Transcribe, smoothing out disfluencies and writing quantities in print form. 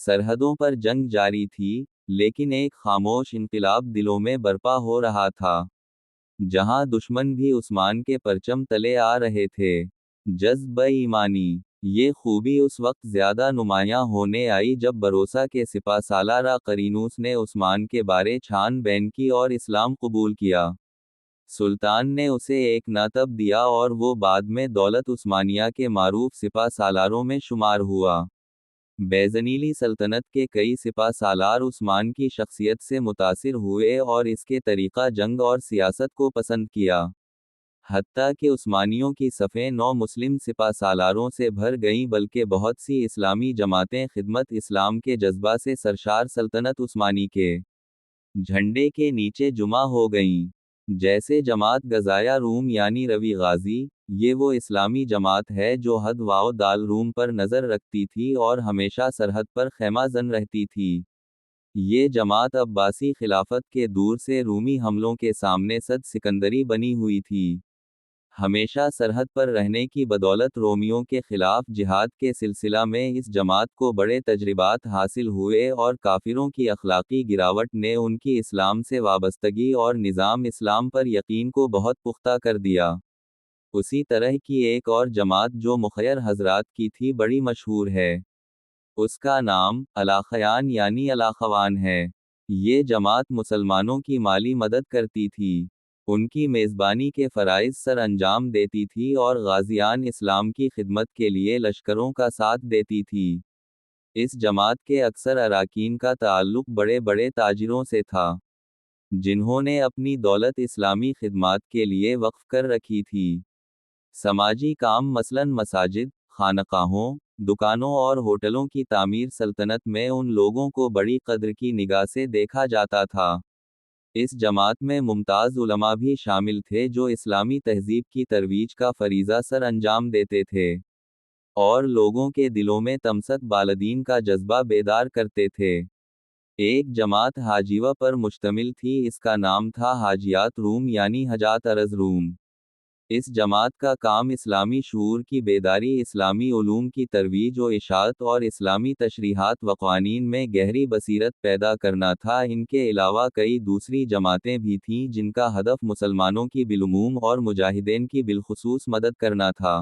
سرحدوں پر جنگ جاری تھی، لیکن ایک خاموش انقلاب دلوں میں برپا ہو رہا تھا، جہاں دشمن بھی عثمان کے پرچم تلے آ رہے تھے۔ جذبہ ایمانی، یہ خوبی اس وقت زیادہ نمایاں ہونے آئی جب بروسا کے سپہ سالار قرینوس نے عثمان کے بارے چھان بین کی اور اسلام قبول کیا۔ سلطان نے اسے ایک ناتب دیا اور وہ بعد میں دولت عثمانیہ کے معروف سپہ سالاروں میں شمار ہوا۔ بیزنیلی سلطنت کے کئی سپہ سالار عثمان کی شخصیت سے متاثر ہوئے اور اس کے طریقہ جنگ اور سیاست کو پسند کیا۔ حتیٰ کہ عثمانیوں کی صفیں نو مسلم سپہ سالاروں سے بھر گئیں، بلکہ بہت سی اسلامی جماعتیں خدمت اسلام کے جذبہ سے سرشار سلطنت عثمانی کے جھنڈے کے نیچے جمع ہو گئیں۔ جیسے جماعت غزایہ روم یعنی روی غازی، یہ وہ اسلامی جماعت ہے جو حد واو دال روم پر نظر رکھتی تھی اور ہمیشہ سرحد پر خیمہ زن رہتی تھی۔ یہ جماعت عباسی خلافت کے دور سے رومی حملوں کے سامنے صد سکندری بنی ہوئی تھی۔ ہمیشہ سرحد پر رہنے کی بدولت رومیوں کے خلاف جہاد کے سلسلہ میں اس جماعت کو بڑے تجربات حاصل ہوئے اور کافروں کی اخلاقی گراوٹ نے ان کی اسلام سے وابستگی اور نظام اسلام پر یقین کو بہت پختہ کر دیا۔ اسی طرح کی ایک اور جماعت جو مخیر حضرات کی تھی بڑی مشہور ہے۔ اس کا نام علاخیان یعنی علاخوان ہے۔ یہ جماعت مسلمانوں کی مالی مدد کرتی تھی، ان کی میزبانی کے فرائض سر انجام دیتی تھی اور غازیان اسلام کی خدمت کے لیے لشکروں کا ساتھ دیتی تھی۔ اس جماعت کے اکثر اراکین کا تعلق بڑے بڑے تاجروں سے تھا، جنہوں نے اپنی دولت اسلامی خدمات کے لیے وقف کر رکھی تھی۔ سماجی کام مثلاً مساجد، خانقاہوں، دکانوں اور ہوٹلوں کی تعمیر سلطنت میں ان لوگوں کو بڑی قدر کی نگاہ سے دیکھا جاتا تھا۔ اس جماعت میں ممتاز علماء بھی شامل تھے جو اسلامی تہذیب کی ترویج کا فریضہ سر انجام دیتے تھے اور لوگوں کے دلوں میں تمسک بالدین کا جذبہ بیدار کرتے تھے۔ ایک جماعت حاجیوہ پر مشتمل تھی، اس کا نام تھا حاجیات روم یعنی حجات ارض روم۔ اس جماعت کا کام اسلامی شعور کی بیداری، اسلامی علوم کی ترویج و اشاعت اور اسلامی تشریحات و قوانین میں گہری بصیرت پیدا کرنا تھا۔ ان کے علاوہ کئی دوسری جماعتیں بھی تھیں جن کا ہدف مسلمانوں کی بالعموم اور مجاہدین کی بالخصوص مدد کرنا تھا۔